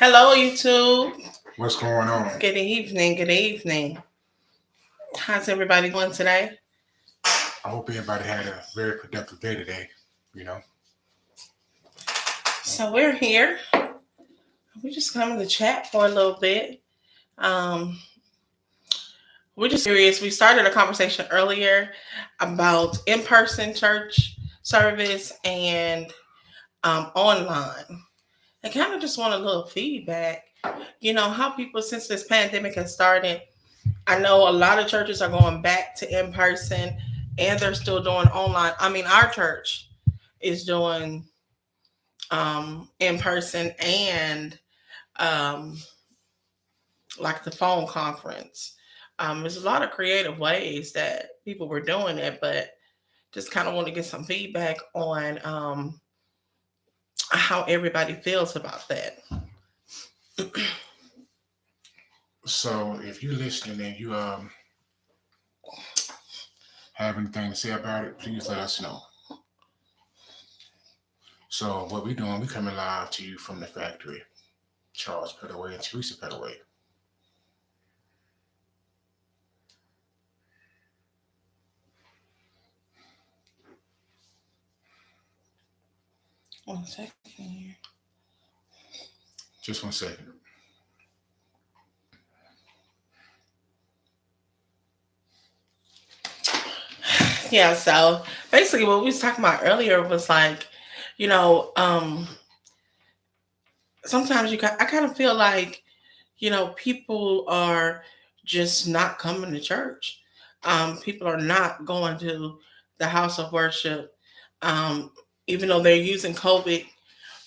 Hello, YouTube. What's going on? Good evening. Good evening. How's everybody doing today? I hope everybody had a very productive day today. You know, So we're here. We just come to chat for a little bit. Um, we're just curious. We started a conversation earlier about in-person church service and online. I kind of just want a little feedback. How people since this pandemic has started. I know a lot of churches are going back to in person and they're still doing online. I mean, our church is doing in person and um, like the phone conference. There's a lot of creative ways that people were doing it, but just kind of want to get some feedback on how everybody feels about that. so if you're listening and you have anything to say about it, please let us know. So what we're doing, we coming live to you from the factory, Charles Pettaway and Teresa Pettaway. One second here. Just 1 second. Yeah, so basically what we was talking about earlier was like, you know, um, sometimes I kind of feel like people are just not coming to church. People are not going to the house of worship, um, even though they're using COVID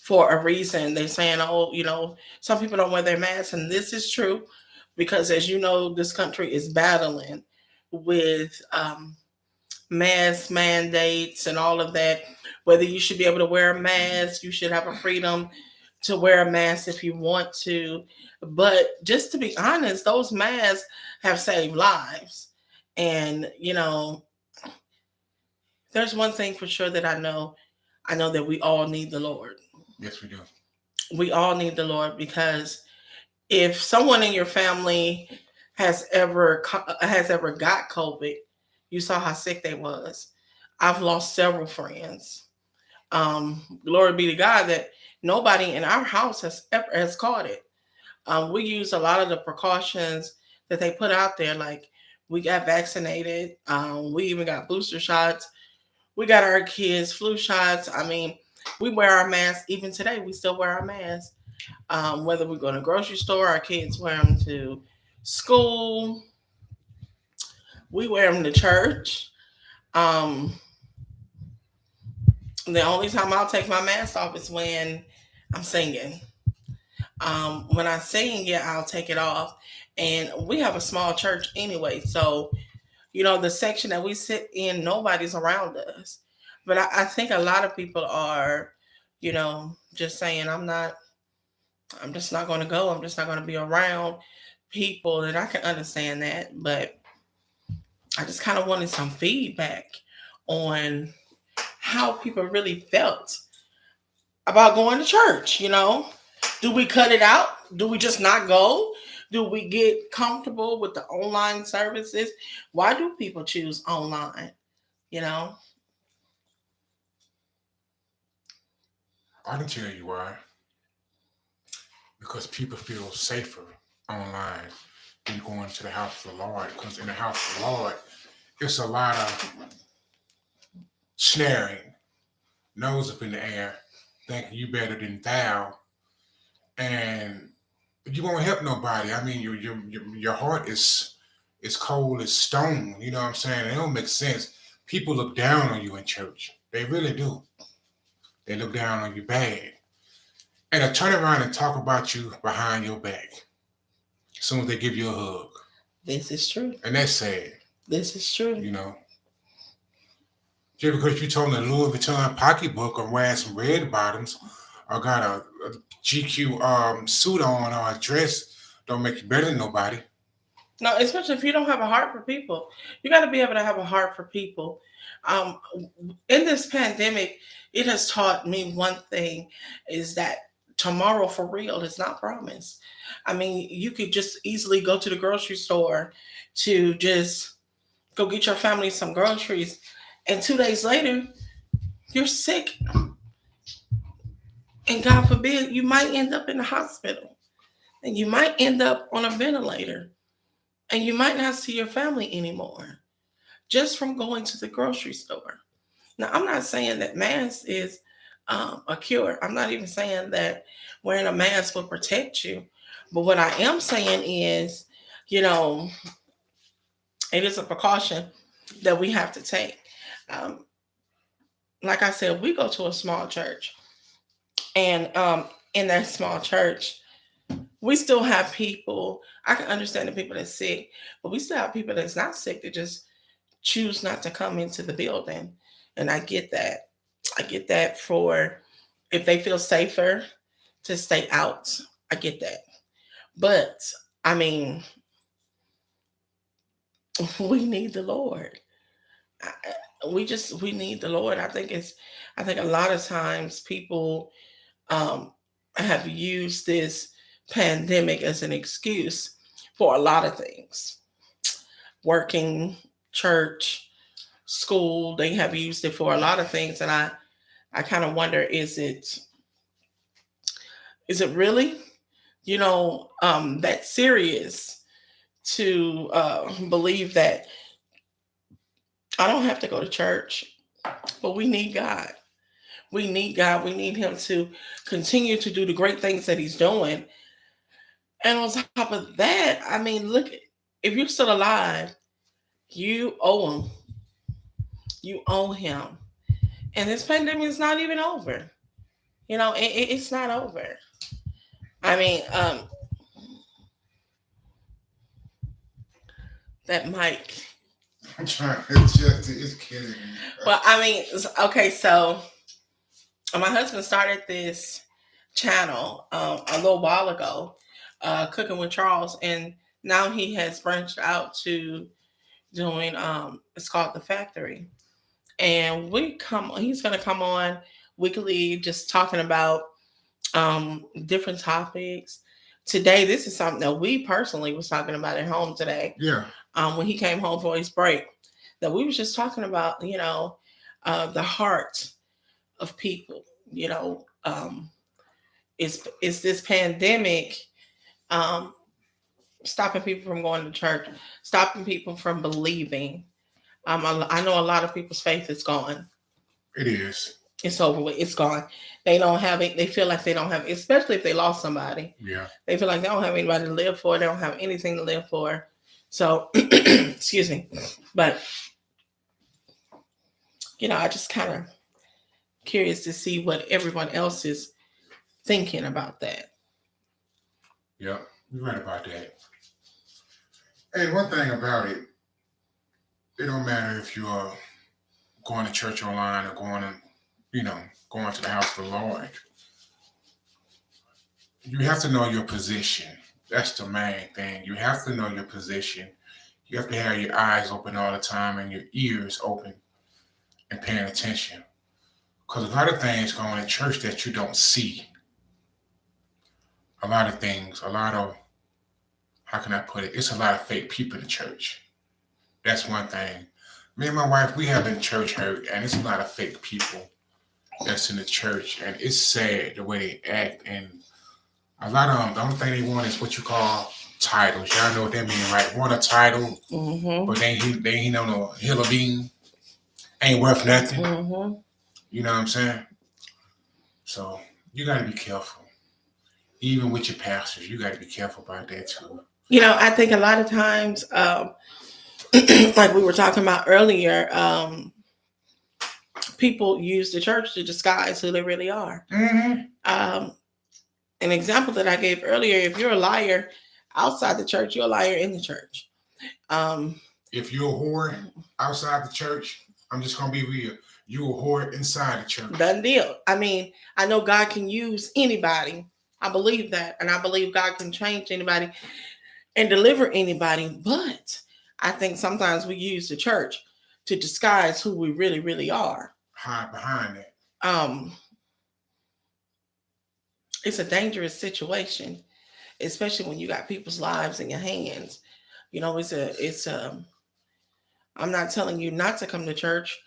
for a reason. They're saying, oh, some people don't wear their masks, and this is true because, as you know, this country is battling with mask mandates and all of that. Whether you should be able to wear a mask, you should have a freedom to wear a mask if you want to. But just to be honest, those masks have saved lives. And, there's one thing for sure that I know. I know that we all need the Lord. Yes, we do. We all need the Lord because if someone in your family has ever got COVID, you saw how sick they was. I've lost several friends. Glory be to God that nobody in our house has caught it. We use a lot of the precautions that they put out there. Like we got vaccinated. We even got booster shots. We got our kids flu shots. I mean, we wear our masks. Even today, we still wear our masks. Whether we go to the grocery store, our kids wear them to school. We wear them to church. Um, the only time I'll take my mask off is when I'm singing. When I sing, yeah, I'll take it off. And we have a small church anyway, so the section that we sit in, nobody's around us. But I think a lot of people are, just saying, I'm just not going to go. I'm just not going to be around people, and I can understand that. But I just kind of wanted some feedback on how people really felt about going to church. Do we cut it out? Do we just not go? Do we get comfortable with the online services? Why do people choose online? You know? I can tell you why. Because people feel safer online than going to the house of the Lord. Because in the house of the Lord, it's a lot of snaring, nose up in the air, thinking you better than thou, and you won't help nobody. I mean, your heart is cold as stone. You know what I'm saying? It don't make sense. People look down on you in church. They really do. They look down on you bad, and they turn around and talk about you behind your back. As soon as they give you a hug, This is true. and that's sad. This is true. You know, just because you told them a Louis Vuitton pocketbook or wearing some red bottoms or got a GQ suit on or a dress, don't make you better than nobody. No, especially if you don't have a heart for people. You got to be able to have a heart for people. Um, in this pandemic, it has taught me one thing is that tomorrow for real is not promised. I mean, you could just easily go to the grocery store to just go get your family some groceries, and 2 days later, you're sick, and God forbid, you might end up in the hospital, and you might end up on a ventilator, and you might not see your family anymore just from going to the grocery store. Now, I'm not saying that mask is a cure. I'm not even saying that wearing a mask will protect you. But what I am saying is, you know, it is a precaution that we have to take. Um, like I said, we go to a small church, and in that small church, we still have people. I can understand the people that's sick, but we still have people that's not sick that just choose not to come into the building. And I get that. I get that for if they feel safer to stay out. I get that. But I mean, we need the Lord. We need the Lord. I think a lot of times people um have used this pandemic as an excuse for a lot of things. Working, church, school, they have used it for a lot of things, and I kind of wonder, is it really, that serious to believe that I don't have to go to church, but we need God. We need God. We need Him to continue to do the great things that He's doing. And on top of that, I mean, look, if you're still alive, you owe Him. You owe Him. And this pandemic is not even over. It's not over. I mean, that mic. I'm trying. It's killing me. Well, I mean, okay, so my husband started this channel a little while ago, Cooking with Charles, and now he has branched out to doing it's called The Factory. And he's gonna come on weekly just talking about different topics. Today, this is something that we personally was talking about at home today. Yeah. When he came home for his break, that we was just talking about, the heart of people. Is this pandemic um, stopping people from going to church, stopping people from believing? I know a lot of people's faith is gone. It is. It's over with. It's gone. They don't have it. They feel like they don't have, especially if they lost somebody. Yeah. They feel like they don't have anybody to live for. They don't have anything to live for. So, excuse me. But, I just kind of curious to see what everyone else is thinking about that. Yeah, you're right about that. And one thing about it, it don't matter if you are going to church online or going to the house of the Lord. You have to know your position. That's the main thing. You have to know your position. You have to have your eyes open all the time and your ears open and paying attention. Because a lot of things go on in church that you don't see. A lot of things, how can I put it? It's a lot of fake people in the church. That's one thing. Me and my wife, we have been church hurt, and it's a lot of fake people that's in the church, and it's sad the way they act. And a lot of them, the only thing they want is what you call titles. Y'all know what that means, right? Want a title, but they ain't on no hill of bean, ain't worth nothing. Mm-hmm. You know what I'm saying? So you got to be careful. Even with your pastors, you got to be careful about that too. I think a lot of times, like we were talking about earlier, people use the church to disguise who they really are. Mm-hmm. An example that I gave earlier: if you're a liar outside the church, you're a liar in the church. If you're a whore outside the church, I'm just gonna be real. You a whore inside the church. Done deal. I mean, I know God can use anybody. I believe that, and I believe God can change anybody and deliver anybody. But I think sometimes we use the church to disguise who we really, really are. Hide behind that. It's a dangerous situation, especially when you got people's lives in your hands. It's a. I'm not telling you not to come to church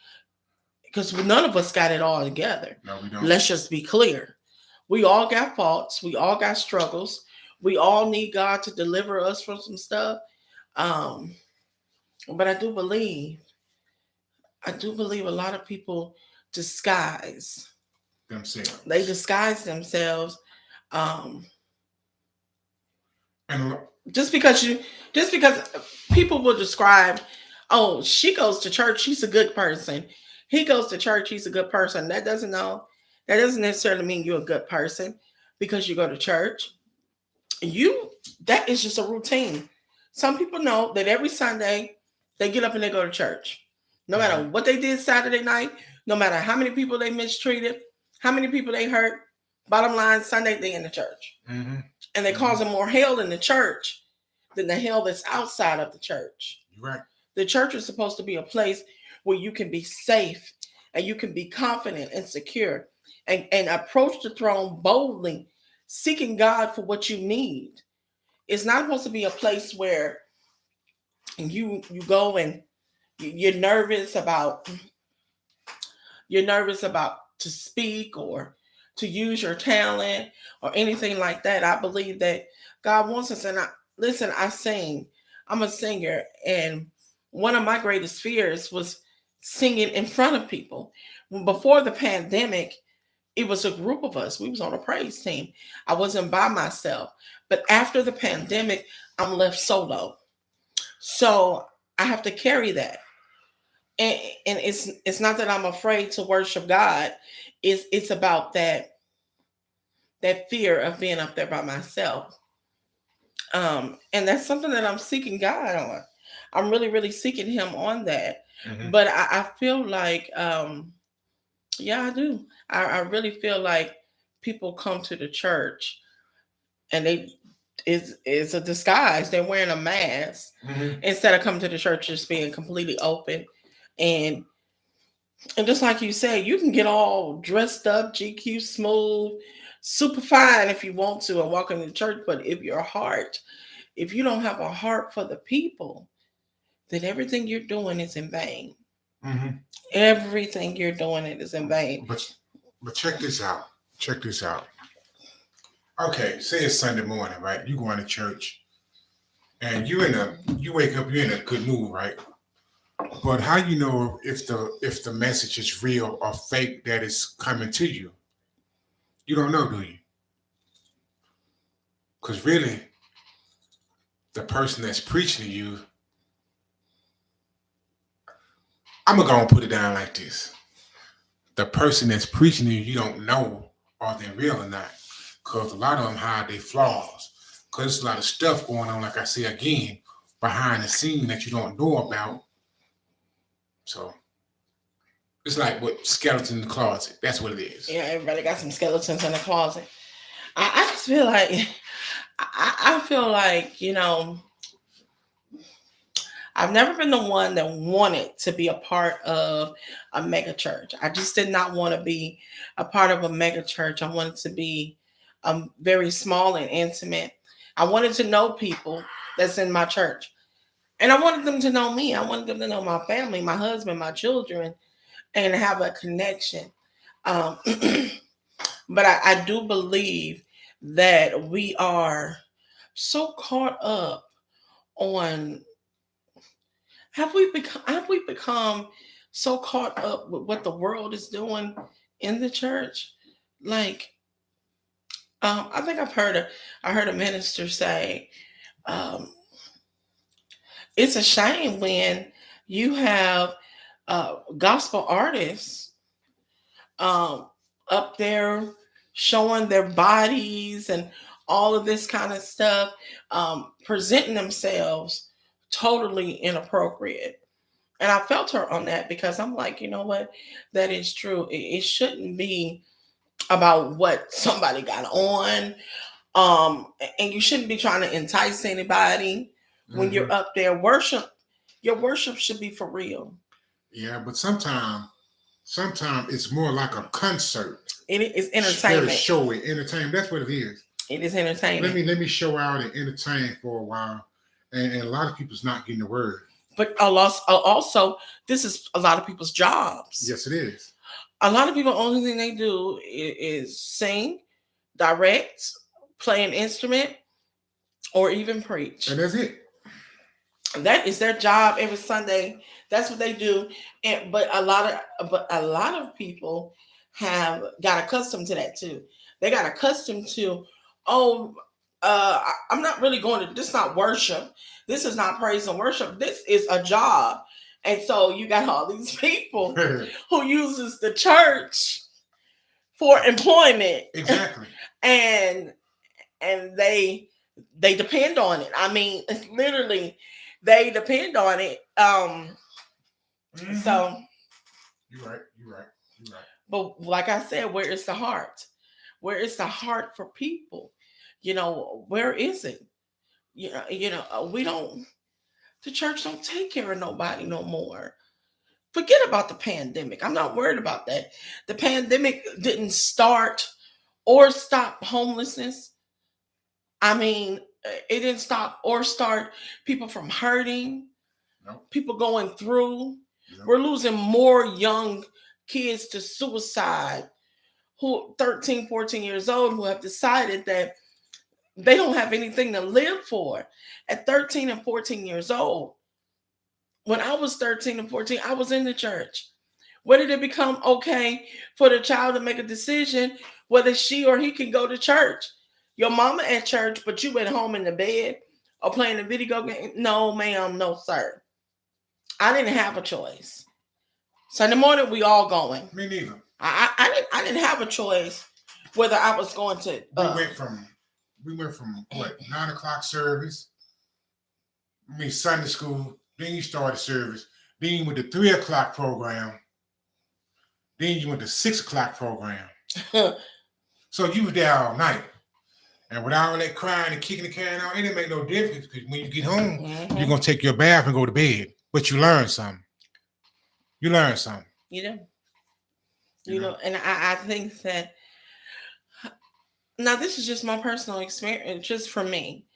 because none of us got it all together. No, we don't. Let's just be clear. We all got faults. We all got struggles. We all need God to deliver us from some stuff. Um, but I do believe a lot of people disguise. They Themselves. disguise themselves. Um, And just because people will describe, oh, she goes to church, she's a good person. He goes to church, he's a good person. That doesn't necessarily mean you're a good person because you go to church. You that is just a routine. Some people know that every Sunday they get up and they go to church. No matter mhm, what they did Saturday night, no matter how many people they mistreated, how many people they hurt, bottom line, Sunday they in the church. mhm, And they mhm. causing more hell in the church than the hell that's outside of the church. You're right. The church is supposed to be a place where you can be safe and you can be confident and secure and approach the throne boldly, seeking God for what you need. It's not supposed to be a place where you go and you're nervous about to speak or to use your talent or anything like that. I believe that God wants us. And listen, I sing. I'm a singer, and one of my greatest fears was singing in front of people. Before the pandemic, it was a group of us. We was on a praise team. I wasn't by myself. But after the pandemic, I'm left solo. So I have to carry that. And it's not that I'm afraid to worship God. It's about that fear of being up there by myself. And that's something that I'm seeking God on. I'm really, really seeking Him on that. Hmm. But I feel like, yeah, I do. I really feel like people come to the church and it's a disguise. They're wearing a mask Hmm. instead of coming to the church just being completely open. And and just like you said, you can get all dressed up, GQ smooth, super fine if you want to and walk into church. But if you don't have a heart for the people, then everything you're doing is in vain. Hmm. Everything you're doing it is in vain. But but check this out. Check this out. Okay, say it's Sunday morning, right? You going to church, and you wake up, you're in a good mood, right? But how you know if the message is real or fake that is coming to you? You don't know, do you? Because really, the person that's preaching to you, I'm gonna go and put it down like this: the person that's preaching to you, you don't know are they real or not, because a lot of them hide their flaws. Because there's a lot of stuff going on, like I say again, behind the scene that you don't know about. So it's like what skeleton in the closet. That's what it is. Yeah, everybody got some skeletons in the closet. I just feel like I feel like, I've never been the one that wanted to be a part of a mega church. I just did not want to be a part of a mega church. I wanted to be very small and intimate. I wanted to know people that's in my church. And I wanted them to know me. I wanted them to know my family, my husband, my children, and have a connection. Um, but I do believe that we are so caught up on have we become so caught up with what the world is doing in the church? Like, I think I heard a minister say, um, it's a shame when you have gospel artists um, up there showing their bodies and all of this kind of stuff, presenting themselves totally inappropriate. And I felt her on that because I'm like, you know what? That is true. It shouldn't be about what somebody got on. And you shouldn't be trying to entice anybody when Hmm. you're up there. Your worship should be for real. Yeah, but sometimes it's more like a concert. It is Very entertainment. showy entertainment. That's what it is. It is Let entertainment. me show out and entertain for a while, and a lot of people's not getting the word. But also, this is a lot of people's jobs. Yes, it is. A lot of people, only thing they do is sing, direct, play an instrument, or even preach. And that's it. That is their job every Sunday. That's what they do. And but a lot of people have got accustomed to that too. They got accustomed to, oh, I'm not really going to. This is not worship. This is not praise and worship. This is a job. And so you got all these people who uses the church for employment. Exactly. and they depend on it. I mean, literally, they depend on it. So you're right. but like I said, where is the heart? Where is the heart for people? Where is it? We don't. The church don't take care of nobody no more. Forget about the pandemic. I'm not worried about that. The pandemic didn't start or stop homelessness. I mean, it didn't stop or start people from hurting, people going through. We're losing more young kids to suicide who 13, 14 years old who have decided that they don't have anything to live for. At 13 and 14 years old, when I was 13 and 14, I was in the church. When did it become okay for the child to make a decision whether she or he can go to church? Your mama at church, but you at home in the bed or playing a video game? No, ma'am, no, sir. I didn't have a choice. Sunday morning, we all going. Me neither. I didn't have a choice whether I was going to. We went from what 9 o'clock service. Sunday school. Then you started service. Then you went to 3 o'clock program. Then you went to 6 o'clock program. So you was there all night. And without all that crying and kicking the can out, it didn't make no difference because when you get home, you're going to take your bath and go to bed. But you learn something. You learn something. You know. You know, and I think that now this is just my personal experience, just for me.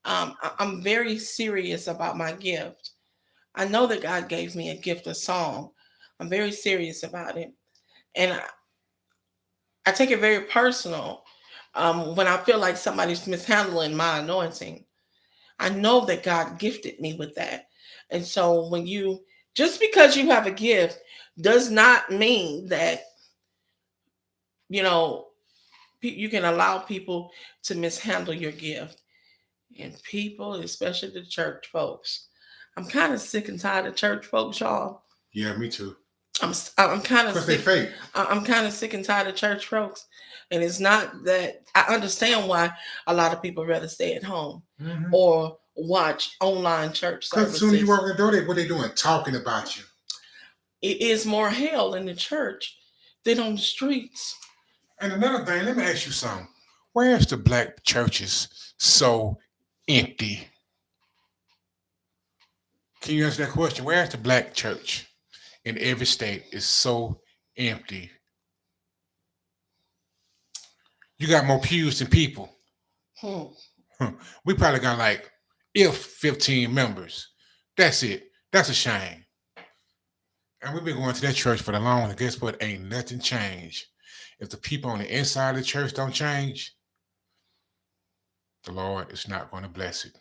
I'm very serious about my gift. I know that God gave me a gift of song. I'm very serious about it. And I take it very personal when I feel like somebody's mishandling my anointing. I know that God gifted me with that. And so just because you have a gift does not mean that, you can allow people to mishandle your gift. And people, especially the church folks, I'm kind of sick and tired of church folks, y'all. Yeah, me too. I'm kind of sick. I'm kind of sick and tired of church folks, and it's not that I understand why a lot of people rather stay at home or watch online church services. Because as soon as you walk in the door, what they doing? Talking about you. It is more hell in the church than on the streets. And another thing, let me ask you something. Where's the black churches so empty? Can you answer that question? Where's the black church in every state is so empty? You got more pews than people. We probably got 15 members. That's it. That's a shame. And we've been going to that church for the longest. Guess what? Ain't nothing changed. If the people on the inside of the church don't change, the Lord is not going to bless it.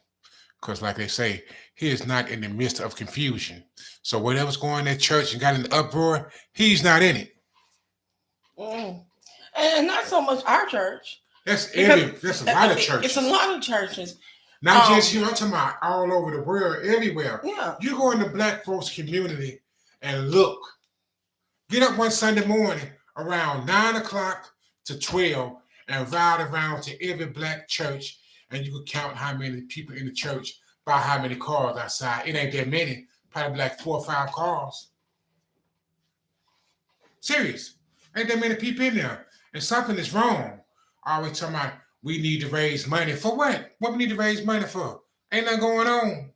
Because like they say, he is not in the midst of confusion. So whatever's going on in that church and got an uproar, he's not in it. And not so much our church. That's a lot of churches. It's a lot of churches. Not just here, I'm talking about all over the world, everywhere. Yeah. You go in the black folks community and look. Get up one Sunday morning around 9 o'clock to 12 and ride around to every black church, and you can count how many people in the church by how many cars outside. It ain't that many, probably 4 or 5 cars. Serious. Ain't that many people in there. And something is wrong. Always talking about we need to raise money. For what? What we need to raise money for? Ain't nothing going on.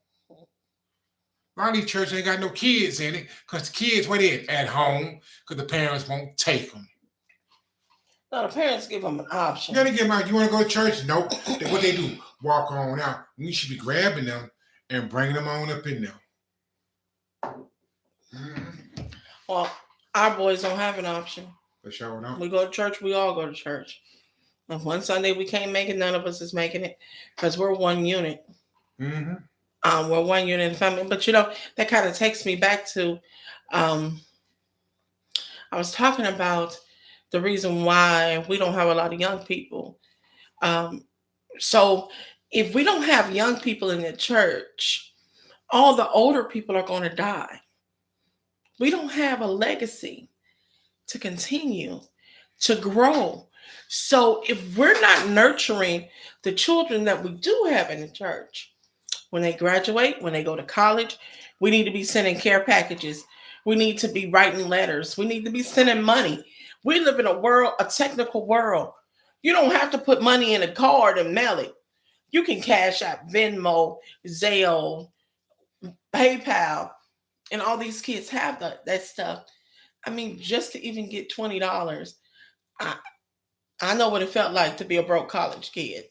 A lot of these churches ain't got no kids in it because the kids, what is at home because the parents won't take them. No, the parents give them an option. Yeah, they get out. You want to go to church? Nope. What they do? Walk on out. We should be grabbing them and bringing them on up in there. Well, our boys don't have an option. For sure, no. We go to church. We all go to church. If one Sunday we can't make it, none of us is making it because we're one unit. We're one unit in the family. But that kind of takes me back to, I was talking about the reason why we don't have a lot of young people. So if we don't have young people in the church, all the older people are going to die. We don't have a legacy to continue to grow. So if we're not nurturing the children that we do have in the church, when they graduate, when they go to college, we need to be sending care packages. We need to be writing letters. We need to be sending money. We live in a technical world. You don't have to put money in a card and mail it. You can cash out Venmo, Zelle, PayPal, and all these kids have that stuff. I mean, just to even get $20, I know what it felt like to be a broke college kid.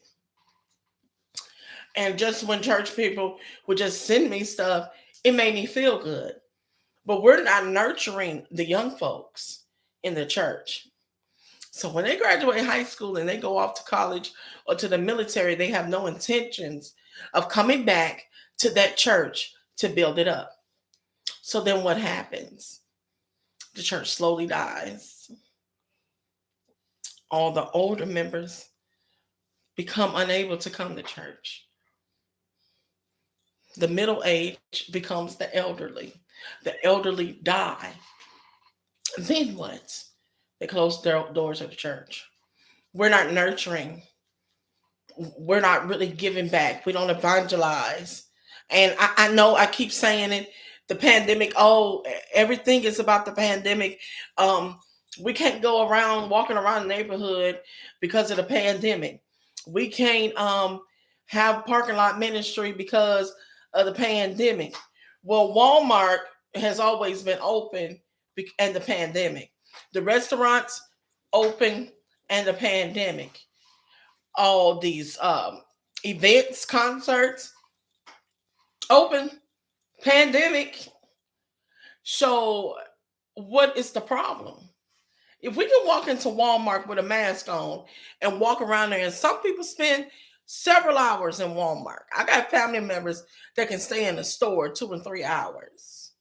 And just when church people would just send me stuff, it made me feel good. But we're not nurturing the young folks in the church. So when they graduate high school and they go off to college or to the military, they have no intentions of coming back to that church to build it up. So then what happens? The church slowly dies. All the older members become unable to come to church. The middle age becomes the elderly. The elderly die. Then what? They close their doors of the church. We're not nurturing. We're not really giving back. We don't evangelize. And I know I keep saying it. The pandemic, everything is about the pandemic. We can't go around walking around the neighborhood because of the pandemic. We can't have parking lot ministry because of the pandemic. Well, Walmart has always been open and the pandemic. The restaurants open and the pandemic. All these events, concerts open, pandemic. So what is the problem? If we can walk into Walmart with a mask on and walk around there, and some people spend several hours in Walmart. I got family members that can stay in the store 2 and 3 hours.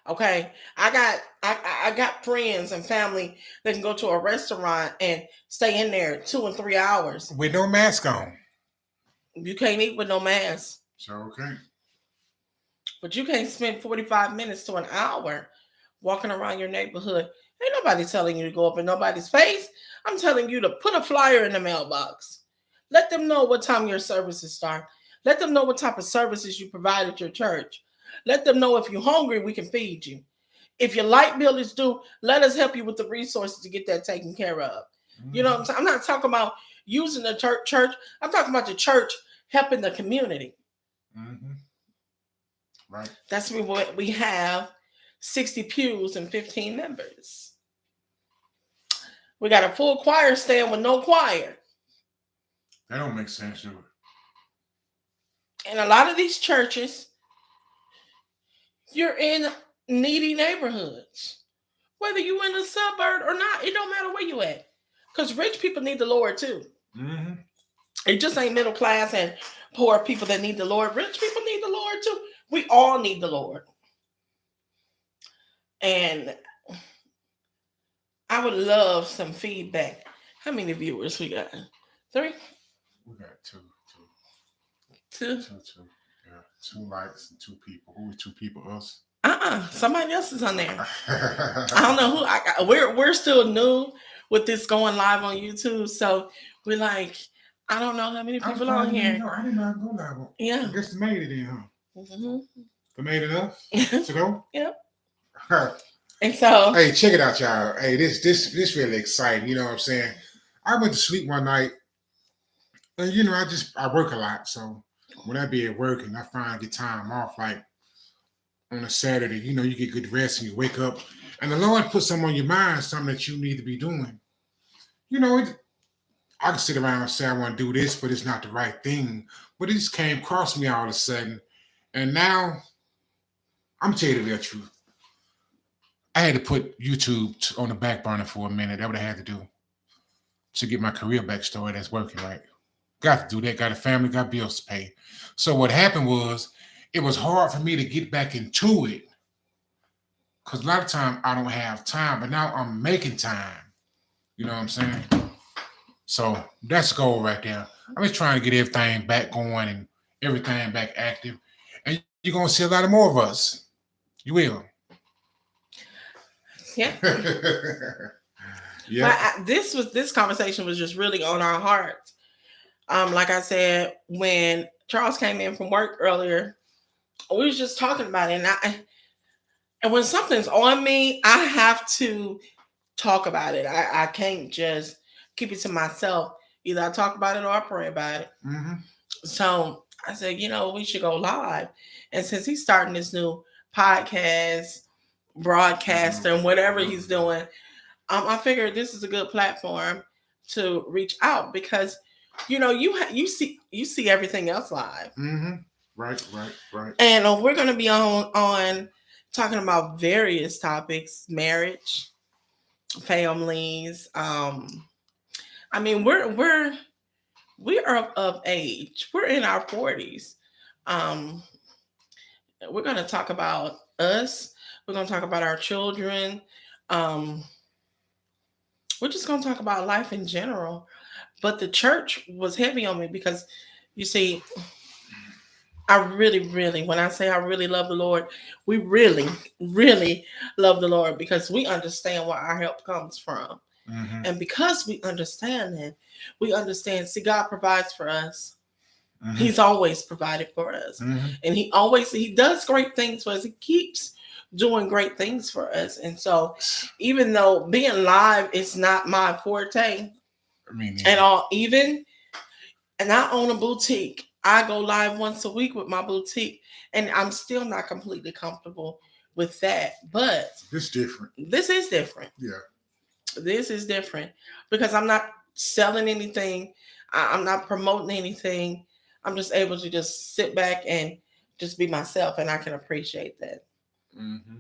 Okay, I got friends and family that can go to a restaurant and stay in there 2 and 3 hours with no mask on. You can't eat with no mask. So okay. But you can't spend 45 minutes to an hour walking around your neighborhood. Ain't nobody telling you to go up in nobody's face. I'm telling you to put a flyer in the mailbox. Let them know what time your services start. Let them know what type of services you provide at your church. Let them know if you're hungry, we can feed you. If your light bill is due, let us help you with the resources to get that taken care of. Mm-hmm. You know what I'm saying? I'm not talking about using the church. I'm talking about the church helping the community. Mm-hmm. Right. That's what we have 60 pews and 15 members. We got a full choir stand with no choir. That don't make sense, do it? And a lot of these churches, you're in needy neighborhoods. Whether you in a suburb or not, it don't matter where you at. Because rich people need the Lord too. Mm-hmm. It just ain't middle class and poor people that need the Lord. Rich people need the Lord too. We all need the Lord. And I would love some feedback. How many viewers we got? 3? We got 2. 2? 2. Yeah, 2 likes and 2 people. Who are 2 people? Us? Somebody else is on there. I don't know who. We're still new with this going live on YouTube, so we're like, I don't know how many people on here. I didn't know I go live. Yeah. I guess they made it in, huh? Mm-hmm. They made enough to go. Yeah. And so, hey, check it out, y'all. Hey, this really exciting. You know what I'm saying? I went to sleep one night, and I work a lot, so when I be at work and I finally get time off, like on a Saturday, you get good rest and you wake up and the Lord put something on your mind, something that you need to be doing. You know, I can sit around and say I want to do this, but it's not the right thing. But it just came across me all of a sudden, and now I'm tell you the real truth. I had to put YouTube on the back burner for a minute. That's what I had to do to get my career back started. That's working right. Got to do that. Got a family. Got bills to pay. So what happened was, it was hard for me to get back into it because a lot of time I don't have time. But now I'm making time. You know what I'm saying? So that's the goal right there. I'm just trying to get everything back going and everything back active. And you're gonna see a lot of more of us. You will. Yeah. Yeah. But this conversation was just really on our hearts. Like I said, when Charles came in from work earlier, we was just talking about it, and when something's on me, I have to talk about it. I can't just keep it to myself. Either I talk about it or I pray about it. Mm-hmm. So I said, we should go live. And since he's starting this new podcast, broadcaster, and whatever he's doing, I figured this is a good platform to reach out because, you see everything else live. Mm-hmm. Right. And we're going to be on talking about various topics: marriage, families. I mean, we are of age. We're in our 40s. We're going to talk about us. We're going to talk about our children. We're just going to talk about life in general. But the church was heavy on me because, you see, I really, really, when I say I really love the Lord, we really, really love the Lord because we understand where our help comes from. Mm-hmm. And because we understand that, see, God provides for us. Mm-hmm. He's always provided for us. Mm-hmm. And he does great things for us. He keeps doing great things for us. And so even though being live is not my forte at all, and I own a boutique. I go live once a week with my boutique, and I'm still not completely comfortable with that. But this different. This is different. Yeah. This is different because I'm not selling anything. I'm not promoting anything. I'm just able to just sit back and just be myself, and I can appreciate that. Mm-hmm.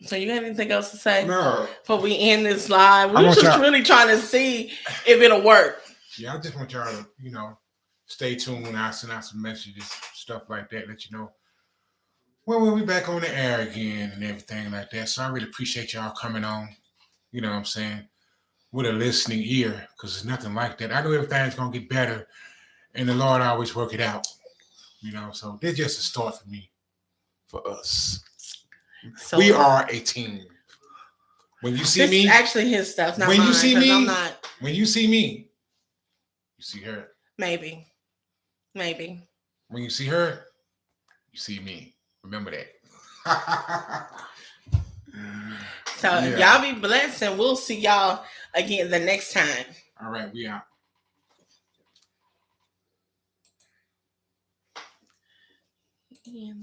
So you got anything else to say? No. Before we end this live, we're just really trying to see if it'll work. Yeah, I just want y'all to, stay tuned when I send out some messages, stuff like that, let you know. Well, we'll be back on the air again and everything like that. So I really appreciate y'all coming on, you know what I'm saying, with a listening ear, because there's nothing like that. I know everything's going to get better, and the Lord always work it out, So this is just a start for me, for us. So we are a team. When you see me, actually his stuff. Not when mine, you see me, I'm not. When you see me, you see her. Maybe. When you see her, you see me. Remember that. So y'all be blessed, and we'll see y'all again the next time. All right, we out. Yeah.